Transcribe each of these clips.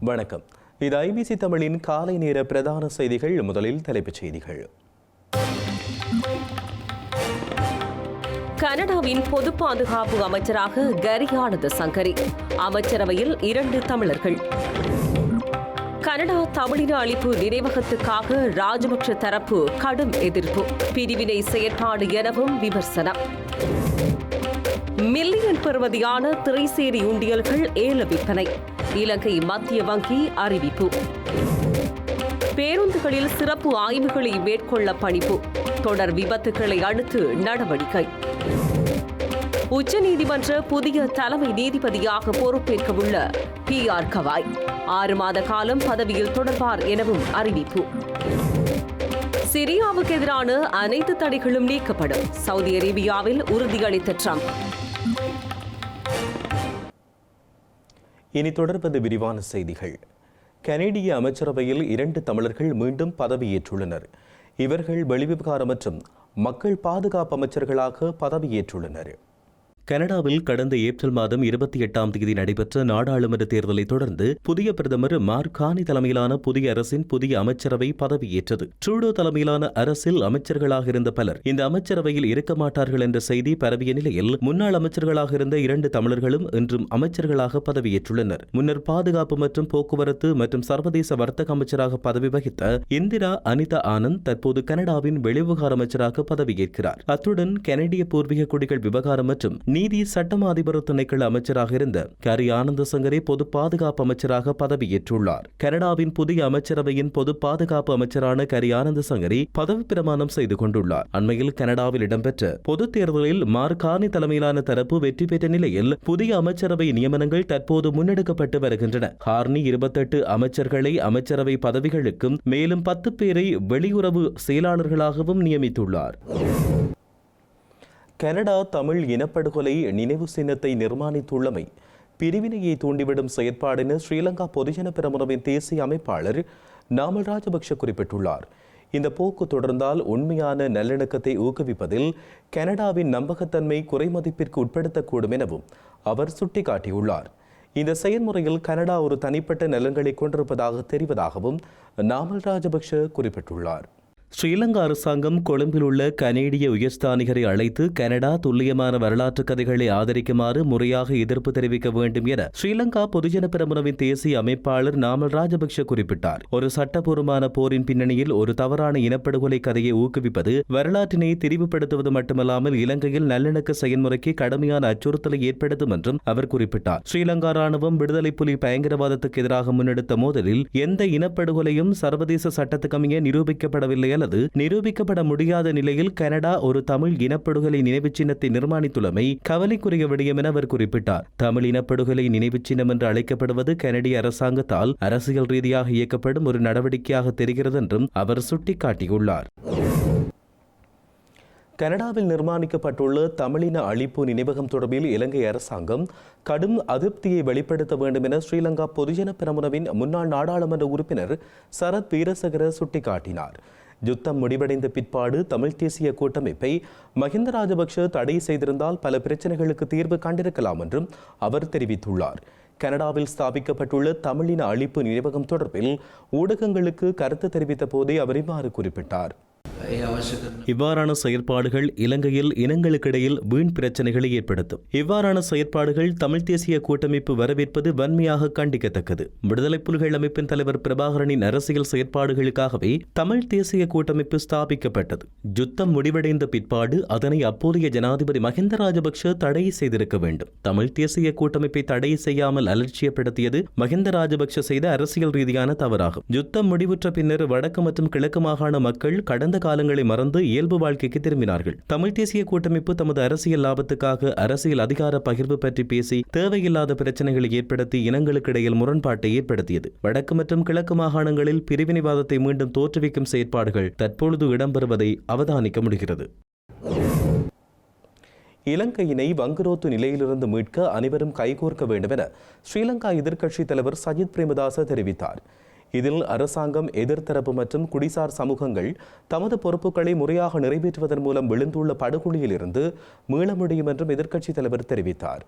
வணக்கம். இது ஐபிசி தமிழின் காலை நேர பிரதான செய்திகள். முதலில் தலைப்புச் செய்திகள். கனடாவின் பொது பாதுகாப்பு அமைச்சராக கரி ஆனந்த் சங்கரி, அமைச்சரவையில் 2 தமிழர்கள். கனடா தமிழின அழிப்பு நினைவகத்துக்காக ராஜபக்ஷ தரப்பு கடும் எதிர்ப்பு, பிரிவினை செயற்பாடு எனவும் விமர்சனம். மில்லியன் பெறுமதியான திரைசேரி உண்டியல்கள் ஏல விற்பனை, இலங்கை மத்திய வங்கி அறிவிப்பு. பேருந்துகளில் சிறப்பு ஆய்வுகளை மேற்கொள்ள பணிப்பு, தொடர் விபத்துக்களை அடுத்து நடவடிக்கை. உச்சநீதிமன்ற புதிய தலைமை நீதிபதியாக பொறுப்பேற்கவுள்ள PR கவாய் 6 மாத காலம் பதவியில் தொடர்வார் எனவும் அறிவிப்பு. சிரியாவுக்கு எதிரான அனைத்து தடைகளும் நீக்கப்படும், சவுதி அரேபியாவில் உறுதியளித்த ட்ரம்ப். இனி தொடர்வது விரிவான செய்திகள். கனேடிய அமைச்சரவையில் 2 தமிழர்கள் மீண்டும் பதவியேற்றுள்ளனர். இவர்கள் வெளிவிவகார மற்றும் மக்கள் பாதுகாப்பு அமைச்சர்களாக பதவியேற்றுள்ளனர். கனடாவில் கடந்த ஏப்ரல் மாதம் 28ஆம் தேதி நடைபெற்ற நாடாளுமன்ற தேர்தலை தொடர்ந்து புதிய பிரதமர் மார்க் கார்னி தலைமையிலான புதிய அரசின் புதிய அமைச்சரவை பதவியேற்றது. ட்ரூடோ தலைமையிலான அரசில் அமைச்சர்களாக இருந்த பலர் இந்த அமைச்சரவையில் இருக்க மாட்டார்கள் என்ற செய்தி பரவிய நிலையில் முன்னாள் அமைச்சர்களாக இருந்த 2 தமிழர்களும் இன்றும் அமைச்சர்களாக பதவியேற்றுள்ளனர். முன்னர் பாதுகாப்பு மற்றும் போக்குவரத்து மற்றும் சர்வதேச வர்த்தக அமைச்சராக பதவி வகித்த இந்திரா அனிதா ஆனந்த் தற்போது கனடாவின் வெளிவிவகார அமைச்சராக பதவியேற்கிறார். அத்துடன் கனடிய பூர்வீக குடிகள் விவகாரம் மற்றும் நீதி சட்டம் அதிபர் திணைக்கள அமைச்சராக இருந்த கரி ஆனந்த் சங்கரி பொது பாதுகாப்பு அமைச்சராக பதவியேற்றுள்ளார். கனடாவின் புதிய அமைச்சரவையின் பொது பாதுகாப்பு அமைச்சரான கரி ஆனந்த் சங்கரி பதவி பிரமாணம் செய்து கொண்டுள்ளார். அண்மையில் கனடாவில் இடம்பெற்ற பொது தேர்தலில் மார்க் கார்னி தலைமையிலான தரப்பு வெற்றி பெற்ற நிலையில் புதிய அமைச்சரவை நியமனங்கள் தற்போது முன்னெடுக்கப்பட்டு வருகின்றன. கார்னி 28 அமைச்சர்களை அமைச்சரவை பதவிகளுக்கும் மேலும் 10 பேரை வெளியுறவு செயலாளர்களாகவும் நியமித்துள்ளார். கனடா தமிழ் இனப்படுகொலை நினைவு சின்னத்தை நிர்மாணித்துள்ளமை பிரிவினையை தூண்டிவிடும் செயற்பாடு என ஸ்ரீலங்கா பொதுஜன பெரமுனவின் தேசிய அமைப்பாளர் நாமல் ராஜபக்ஷ குறிப்பிட்டுள்ளார். இந்த போக்கு தொடர்ந்தால் உண்மையான நல்லிணக்கத்தை ஊக்குவிப்பதில் கனடாவின் நம்பகத்தன்மை குறைமதிப்பிற்கு உட்படுத்தக்கூடும் எனவும் அவர் சுட்டிக்காட்டியுள்ளார். இந்த செயல்முறையில் கனடா ஒரு தனிப்பட்ட நலன்களை கொண்டிருப்பதாக தெரிவதாகவும் நாமல் ராஜபக்ஷ குறிப்பிட்டுள்ளார். ஸ்ரீலங்கா அரசாங்கம் கொழும்பில் உள்ள கனேடிய உயர்ஸ்தானிகரை அழைத்து கனடா துல்லியமான வரலாற்று கதைகளை ஆதரிக்குமாறு முறையாக எதிர்ப்பு தெரிவிக்க வேண்டும் என ஸ்ரீலங்கா பொதுஜன பெரமுனவின் தேசிய அமைப்பாளர் நாமல் ராஜபக்ஷ குறிப்பிட்டார். ஒரு சட்டபூர்வமான போரின் பின்னணியில் ஒரு தவறான இனப்படுகொலை கதையை ஊக்குவிப்பது வரலாற்றினை திரிவுபடுத்துவது மட்டுமல்லாமல் இலங்கையில் நல்லிணக்க செயல்முறைக்கு கடுமையான அச்சுறுத்தலை ஏற்படுத்தும் என்றும் அவர் குறிப்பிட்டார். ஸ்ரீலங்கா ராணுவம் விடுதலை புலி பயங்கரவாதத்துக்கு எதிராக முன்னெடுத்த மோதலில் எந்த இனப்படுகொலையும் சர்வதேச சட்டத்துக்கமைய நிரூபிக்கப்படவில்லை அல்லது நிரூபிக்கப்பட முடியாத நிலையில் கனடா ஒரு தமிழ் இனப்படுகொலை நினைவு சின்னத்தை நிர்மாணித்துள்ளமை கவலைக்குரிய விடயம் என அவர் குறிப்பிட்டார். தமிழ் இனப்படுகொலை நினைவு சின்னம் என்று அழைக்கப்படுவது கனடிய அரசாங்கத்தால் அரசியல் ரீதியாக இயக்கப்படும் ஒரு நடவடிக்கையாக தெரிகிறது என்றும் அவர் சுட்டிக்காட்டியுள்ளார். கனடாவில் நிர்மாணிக்கப்பட்டுள்ள தமிழின அழிப்பு நினைவகம் தொடர்பில் இலங்கை அரசாங்கம் கடும் அதிருப்தியை வெளிப்படுத்த வேண்டும் என ஸ்ரீலங்கா பொதுஜன பெரமுனவின் முன்னாள் நாடாளுமன்ற உறுப்பினர் சரத் வீரசேகர சுட்டிக்காட்டினார். யுத்தம் முடிவடைந்த பிற்பாடு தமிழ் தேசிய கூட்டமைப்பை மஹிந்த ராஜபக்ஷ தடை செய்திருந்தால் பல பிரச்சனைகளுக்கு தீர்வு கண்டிருக்கலாம் என்றும் அவர் தெரிவித்துள்ளார். கனடாவில் ஸ்தாபிக்கப்பட்டுள்ள தமிழின அழிப்பு நினைவகம் தொடர்பில் ஊடகங்களுக்கு கருத்து தெரிவித்த போதே அவர் இவ்வாறு குறிப்பிட்டார். இவ்வாறான செயற்பாடுகள் இலங்கையில் இனங்களுக்கிடையில் வீண் பிரச்சனைகளை ஏற்படுத்தும். இவ்வாறான செயற்பாடுகள் தமிழ் தேசிய கூட்டமைப்பு வரவேற்பது வன்மையாக கண்டிக்கத்தக்கது. விடுதலை புலிகள் அமைப்பின் தலைவர் பிரபாகரனின் அரசியல் செயற்பாடுகளுக்காகவே தமிழ் தேசிய கூட்டமைப்பு ஸ்தாபிக்கப்பட்டது. யுத்தம் முடிவடைந்த பிற்பாடு அதனை அப்போதைய ஜனாதிபதி மஹிந்த ராஜபக்ஷ தடை செய்திருக்க வேண்டும். தமிழ் தேசிய கூட்டமைப்பை தடை செய்யாமல் அலட்சியப்படுத்தியது மஹிந்த ராஜபக்ஷ செய்த அரசியல் ரீதியான தவறாகும். யுத்தம் முடிவுற்ற பின்னர் வடக்கு மற்றும் கிழக்கு மாகாண மக்கள் கடந்த காலங்களை மறந்து இயல்பு வாழ்க்கைக்கு திரும்பினார்கள். தமிழ் தேசிய கூட்டமைப்பு தமது அரசியல் லாபத்துக்காக அரசியல் அதிகார பகிர்வு பற்றி பேசி தேவையில்லாத பிரச்சனைகளை ஏற்படுத்தி இனங்களுக்கிடையில் முரண்பாட்டை ஏற்படுத்தியது. வடக்கு மற்றும் கிழக்கு மாகாணங்களில் பிரிவினைவாதத்தை மீண்டும் தோற்றுவிக்கும் செயற்பாடுகள் தற்பொழுது இடம்பெறுவதை அவதானிக்க முடிகிறது. இலங்கையினை வங்குரோத்து நிலையிலிருந்து மீட்க அனைவரும் கைகோர்க்க வேண்டும் என ஸ்ரீலங்கா எதிர்க்கட்சித் தலைவர் சஜித் பிரேமதாச தெரிவித்தார். இதில் அரசாங்கம், எதிர்த்தரப்பு மற்றும் குடிசார் சமூகங்கள் தமது பொறுப்புகளை முறையாக நிறைவேற்றுவதன் மூலம் விழுந்துள்ள படுகொலியில் இருந்து மீள முடியும் என்றும் எதிர்க்கட்சித் தலைவர் தெரிவித்தார்.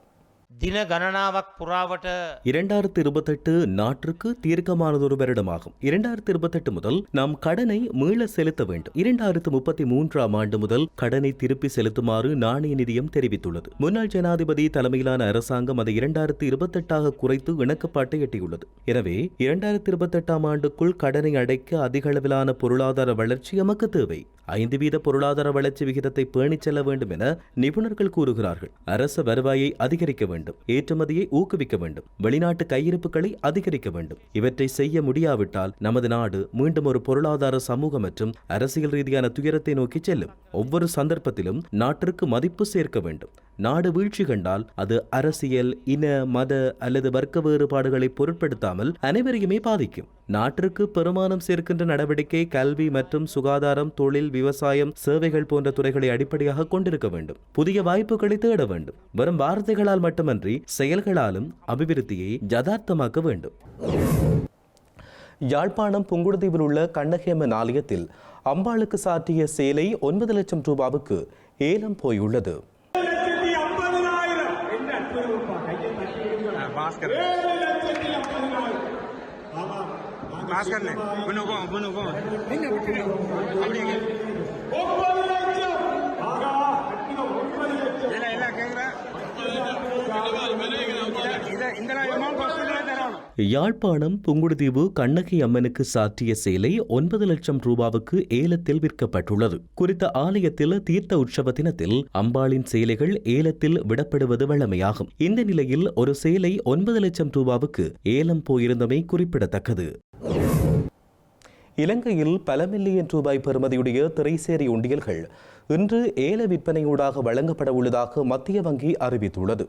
දින ගණනාවක් පුරාවට 2028 நாட்டிற்கு தீர்க்கமானதொரு வருடமாகும். 2028 முதல் நாம் கடனை மீள செலுத்த வேண்டும். 2033 ஆண்டு முதல் கடனை திருப்பி செலுத்துமாறு நாணய நிதியம் தெரிவித்துள்ளது. முன்னாள் ஜனாதிபதி தலைமையிலான அரசாங்கம் அதை 2028 குறைத்து இணக்கப்பாட்டை எட்டியுள்ளது. எனவே 2028 ஆண்டுக்குள் கடனை அடைக்க அதிக அளவிலான பொருளாதார வளர்ச்சி நமக்கு தேவை. 5% பொருளாதார வளர்ச்சி விகிதத்தை பேணிச் செல்ல வேண்டும் என நிபுணர்கள் கூறுகிறார்கள். அரச வருவாயை அதிகரிக்க வேண்டும், ஏற்றுமதியை ஊக்குவிக்க வேண்டும், வெளிநாட்டு கையிருப்புகளை அதிகரிக்க வேண்டும். இவற்றை செய்ய முடியாவிட்டால் நமது நாடு மீண்டும் ஒரு பொருளாதார சமூக மற்றும் அரசியல் ரீதியான துயரத்தை நோக்கி செல்லும். ஒவ்வொரு சந்தர்ப்பத்திலும் நாட்டிற்கு மதிப்பு சேர்க்க வேண்டும். நாடு வீழ்ச்சி கண்டால் அது அரசியல், இன, மத அல்லது வர்க்க வேறுபாடுகளை பொருட்படுத்தாமல் அனைவரையுமே பாதிக்கும். நாட்டிற்கு பெருமானம் சேர்க்கின்ற நடவடிக்கை கல்வி மற்றும் சுகாதாரம், தொழில், விவசாயம், சேவைகள் போன்ற துறைகளை அடிப்படையாக கொண்டிருக்க வேண்டும். புதிய வாய்ப்புகளை தேட வேண்டும். வெறும் வார்த்தைகளால் மட்டுமன்றி செயல்களாலும் அபிவிருத்தியை யதார்த்தமாக்க வேண்டும். யாழ்ப்பாணம் புங்குடுதீவில் உள்ள கண்ணகியம்மன் ஆலயத்தில் அம்பாளுக்கு சாற்றிய சேலை 9 லட்சம் ரூபாவுக்கு ஏலம் போயுள்ளது. யாழ்ப்பாணம் புங்குடுதீவு கண்ணகி அம்மனுக்கு சாற்றிய சேலை 9 லட்சம் ரூபாவுக்கு ஏலத்தில் விற்கப்பட்டுள்ளது. குறித்த ஆலயத்தில் தீர்த்த உற்சவ தினத்தில் அம்பாளின் சேலைகள் ஏலத்தில் விடப்படுவது வழமையாகும். இந்த நிலையில் ஒரு சேலை 9 லட்சம் ரூபாவுக்கு ஏலம் போயிருந்தமை குறிப்பிடத்தக்கது. இலங்கையில் பல மில்லியன் ரூபாய் பெறுமதியுடைய திரைசேரி உண்டியல்கள் இன்று ஏல விற்பனையூடாக வழங்கப்பட உள்ளதாக மத்திய வங்கி அறிவித்துள்ளது.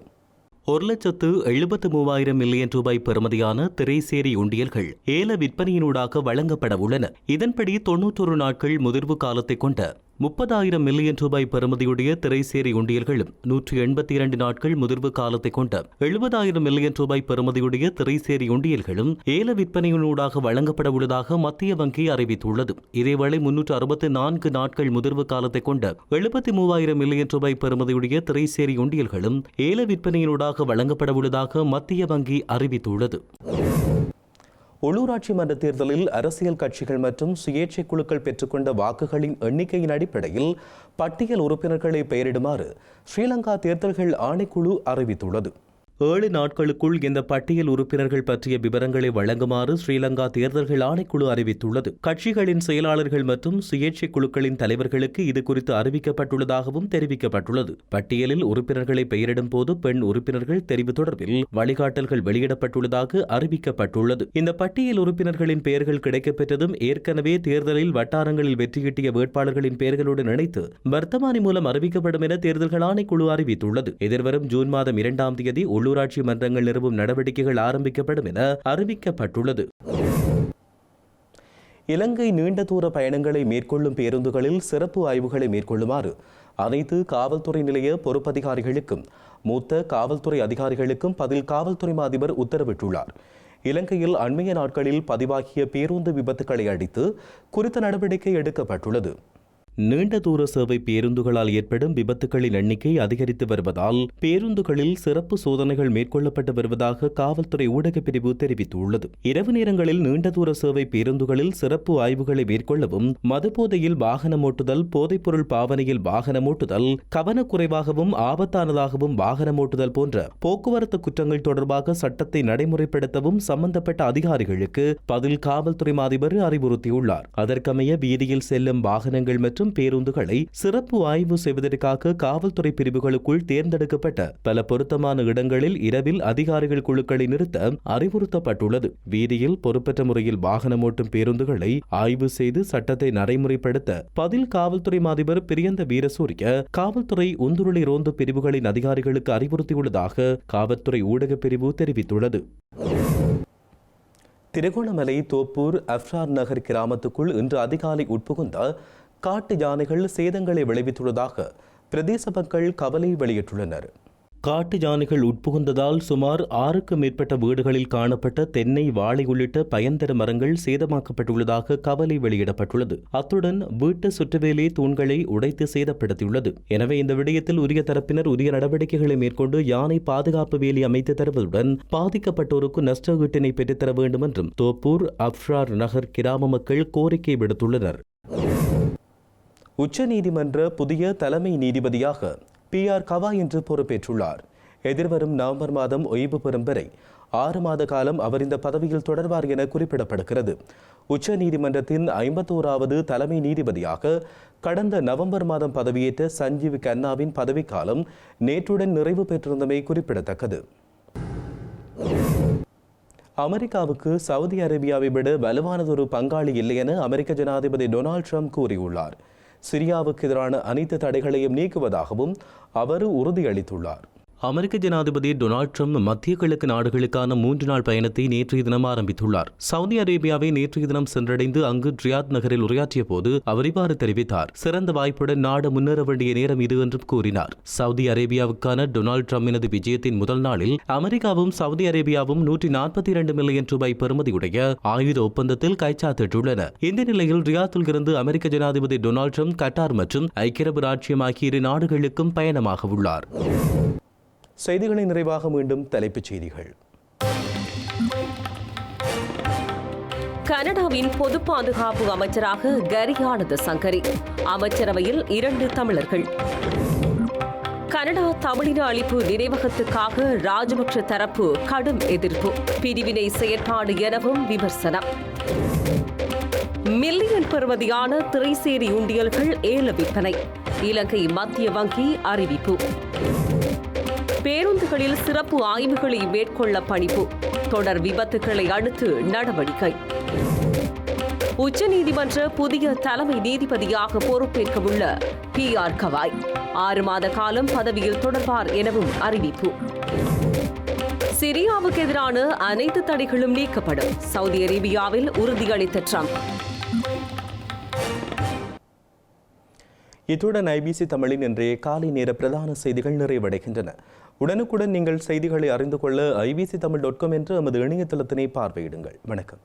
1,73,000 மில்லியன் ரூபாய் பெறுமதியான திரைசேரி உண்டியல்கள் ஏல விற்பனையினூடாக வழங்கப்பட உள்ளன. இதன்படி 91 நாட்கள் முதிர்வு காலத்தை கொண்ட 30,000 மில்லியன் ரூபாய் பெறுமதியுடைய திரைசேரி உண்டியல்களும் 182 நாட்கள் முதிர்வு காலத்தை கொண்ட 70,000 மில்லியன் ரூபாய் பெறுமதியுடைய திரைசேரி உண்டியல்களும் ஏல விற்பனையினூடாக வழங்கப்பட உள்ளதாக மத்திய வங்கி அறிவித்துள்ளது. இதேவேளை 364 நாட்கள் முதிர்வு காலத்தை கொண்ட 73,000 மில்லியன் ரூபாய் பெறுமதியுடைய திரைசேரி உண்டியல்களும் ஏல விற்பனையினூடாக வழங்கப்பட உள்ளதாக மத்திய வங்கி அறிவித்துள்ளது. உள்ளூராட்சி மன்ற தேர்தலில் அரசியல் கட்சிகள் மற்றும் சுயேட்சை குழுக்கள் பெற்றுக்கொண்ட வாக்குகளின் எண்ணிக்கையின் அடிப்படையில் பட்டியல் உறுப்பினர்களை பெயரிடுமாறு ஸ்ரீலங்கா தேர்தல்கள் ஆணைக்குழு அறிவித்துள்ளது. 7 நாட்களுக்குள் இந்த பட்டியல் உறுப்பினர்கள் பற்றிய விவரங்களை வழங்குமாறு ஸ்ரீலங்கா தேர்தல்கள் ஆணைக்குழு அறிவித்துள்ளது. கட்சிகளின் செயலாளர்கள் மற்றும் சுயேட்சை குழுக்களின் தலைவர்களுக்கு இது குறித்து அறிவிக்கப்பட்டுள்ளதாகவும் தெரிவிக்கப்பட்டுள்ளது. பட்டியலில் உறுப்பினர்களை பெயரிடும் போது பெண் உறுப்பினர்கள் தெரிவு தொடர்பில் வழிகாட்டல்கள் வெளியிடப்பட்டுள்ளதாக அறிவிக்கப்பட்டுள்ளது. இந்த பட்டியல் உறுப்பினர்களின் பெயர்கள் கிடைக்கப்பெற்றதும் ஏற்கனவே தேர்தலில் வட்டாரங்களில் வெற்றியீட்டிய வேட்பாளர்களின் பெயர்களுடன் இணைத்து வர்த்தமானி மூலம் அறிவிக்கப்படும் என தேர்தல்கள் ஆணைக்குழு அறிவித்துள்ளது. எதிர்வரும் ஜூன் மாதம் 2ஆம் தேதி உள்ளூராட்சி மன்றங்கள் நிறுவும் நடவடிக்கைகள் ஆரம்பிக்கப்படும் என அறிவிக்கப்பட்டுள்ளது. இலங்கை நீண்ட தூர பயணங்களை மேற்கொள்ளும் பேருந்துகளில் சிறப்பு ஆய்வுகளை மேற்கொள்ளுமாறு அனைத்து காவல்துறை நிலைய பொறுப்பதிகாரிகளுக்கும் மூத்த காவல்துறை அதிகாரிகளுக்கும் பதில் காவல்துறை அதிபர் உத்தரவிட்டுள்ளார். இலங்கையில் அண்மைய நாட்களில் பதிவாகிய பேருந்து விபத்துக்களை அடுத்து குறித்த நடவடிக்கை எடுக்கப்பட்டுள்ளது. நீண்ட தூர சேவை பேருந்துகளால் ஏற்படும் விபத்துகளின் எண்ணிக்கை அதிகரித்து வருவதால் பேருந்துகளில் சிறப்பு சோதனைகள் மேற்கொள்ளப்பட்டு வருவதாக காவல்துறை ஊடகப் பிரிவு தெரிவித்துள்ளது. இரவு நேரங்களில் நீண்ட தூர சேவை பேருந்துகளில் சிறப்பு ஆய்வுகளை மேற்கொள்ளவும், மதுபோதையில் வாகனம் ஓட்டுதல், போதைப்பொருள் பாவனையில் வாகனம் ஓட்டுதல், கவனக்குறைவாகவும் ஆபத்தானதாகவும் வாகனம் ஓட்டுதல் போன்ற போக்குவரத்து குற்றங்கள் தொடர்பாக சட்டத்தை நடைமுறைப்படுத்தவும் சம்பந்தப்பட்ட அதிகாரிகளுக்கு பதில் காவல்துறை அதிபர் அறிவுறுத்தியுள்ளார். அதற்கமைய வீதியில் செல்லும் வாகனங்கள் மற்றும் பேருந்துகளை சிறப்பு ஆய்வு செய்வதற்காக காவல்துறை பிரிவுகளுக்குள் தேர்ந்தெடுக்கப்பட்ட பல பொருத்தமான இடங்களில் இரவில் அதிகாரிகள் குழுக்களை நிறுத்த அறிவுறுத்தப்பட்டுள்ளது. வீதியில் பொறுப்பற்ற முறையில் வாகனம் ஓட்டும் பேருந்துகளை ஆய்வு செய்து சட்டத்தை நடைமுறைப்படுத்த பதில் காவல்துறை அதிபர் பிரியந்த வீரசூரிய காவல்துறை உந்துருளி ரோந்து பிரிவுகளின் அதிகாரிகளுக்கு அறிவுறுத்தியுள்ளதாக காவல்துறை ஊடகப் பிரிவு தெரிவித்துள்ளது. திருகோணமலை தோப்பூர் அப்ரார் நகர் கிராமத்துக்குள் இன்று அதிகாலை உட்புகுந்த காட்டு யானைகள் சேதங்களை விளைவித்துள்ளதாக பிரதேச மக்கள் கவலை வெளியிட்டுள்ளனர். காட்டு யானைகள் உட்புகுந்ததால் சுமார் 6க்கும் மேற்பட்ட வீடுகளில் காணப்பட்ட தென்னை, வாழை உள்ளிட்ட பயன்தர மரங்கள் சேதமாக்கப்பட்டுள்ளதாக கவலை வெளியிடப்பட்டுள்ளது. அத்துடன் வீட்டு சுற்றுவேலி தூண்களை உடைத்து சேதப்படுத்தியுள்ளது. எனவே இந்த விடயத்தில் உரிய தரப்பினர் உரிய நடவடிக்கைகளை மேற்கொண்டு யானை பாதுகாப்பு வேலி அமைத்து தருவதுடன் பாதிக்கப்பட்டோருக்கு நஷ்டஈட்டினை பெற்றுத்தர வேண்டும் என்றும் தோப்பூர் அப்ரார் நகர் கிராம மக்கள் கோரிக்கை விடுத்துள்ளனர். உச்சநீதிமன்ற புதிய தலைமை நீதிபதியாக PR கவா இன்று பொறுப்பேற்றுள்ளார். எதிர்வரும் நவம்பர் மாதம் ஓய்வு பெறும் வரை 6 மாத காலம் அவர் இந்த பதவியில் தொடர்வார் என குறிப்பிடப்படுகிறது. உச்ச நீதிமன்றத்தின் 51வது தலைமை நீதிபதியாக கடந்த நவம்பர் மாதம் பதவியேற்ற சஞ்சீவ் கன்னாவின் பதவிக்காலம் நேற்றுடன் நிறைவு பெற்றிருந்தமை குறிப்பிடத்தக்கது. அமெரிக்காவுக்கு சவுதி அரேபியாவை விட வலுவானதொரு பங்காளி இல்லை என அமெரிக்க ஜனாதிபதி டொனால்ட் ட்ரம்ப் கூறியுள்ளார். சிரியாவுக்கு எதிரான அனைத்து தடைகளையும் நீக்குவதாகவும் அவர் உறுதியளித்துள்ளார். அமெரிக்க ஜனாதிபதி டொனால்ட் ட்ரம்ப் மத்திய கிழக்கு நாடுகளுக்கான 3 நாள் பயணத்தை நேற்றைய தினம் ஆரம்பித்துள்ளார். சவுதி அரேபியாவை நேற்றைய தினம் சென்றடைந்து அங்கு ரியாத் நகரில் உரையாற்றிய போது அவர் இவ்வாறு தெரிவித்தார். சிறந்த வாய்ப்புடன் நாடு முன்னேற வேண்டிய நேரம் இது என்றும் கூறினார். சவுதி அரேபியாவுக்கான டொனால்ட் ட்ரம்பினது விஜயத்தின் முதல் நாளில் அமெரிக்காவும் சவுதி அரேபியாவும் 142 மில்லியன் ரூபாய் பெறுமதியுடைய ஆயுத ஒப்பந்தத்தில் கைச்சாத்திட்டுள்ளன. இந்த நிலையில் ரியாத்தில் இருந்து அமெரிக்க ஜனாதிபதி டொனால்ட் ட்ரம்ப் கட்டார் மற்றும் ஐக்கிய அரபு ராச்சியம் ஆகிய 2 நாடுகளுக்கும் பயணமாக உள்ளார். செய்திகளின் நிறைவாக மீண்டும் தலைப்புச் செய்திகள். கனடாவின் பொது பாதுகாப்பு அமைச்சராக கரியானது சங்கரி. அமைச்சரவையில் 2 தமிழர்கள். கனடா தமிழின அழிப்பு நினைவகத்துக்காக ராஜபக்ஷ தரப்பு கடும் எதிர்ப்பு. பிரிவினை செயற்பாடு எனவும் விமர்சனம். மில்லியன் பெறுமதியான திரைசேரி உண்டியல்கள் ஏல விற்பனை. இலங்கை மத்திய வங்கி அறிவிப்பு. பேருந்துகளில் சிறப்பு ஆய்வுகளை மேற்கொள்ள பணிப்பு. தொடர் விபத்துக்களை அடுத்து நடவடிக்கை. உச்சநீதிமன்ற புதிய தலைமை நீதிபதியாக பொறுப்பேற்கவுள்ள PR கவாய் 6 மாத காலம் பதவியில் தொடர்வார் எனவும் அறிவிப்பு. சிரியாவுக்கு எதிரான அனைத்து தடைகளும் நீக்கப்படும். சவுதி அரேபியாவில் உறுதியளித்த ட்ரம்ப். இத்துடன் IBC தமிழின் இன்றைய காலை நேர பிரதான செய்திகள் நிறைவடைகின்றன. உடனுக்குடன் நீங்கள் செய்திகளை அறிந்து கொள்ள IBCTamil.com என்ற எமது இணையதளத்தினை பார்வையிடுங்கள். வணக்கம்.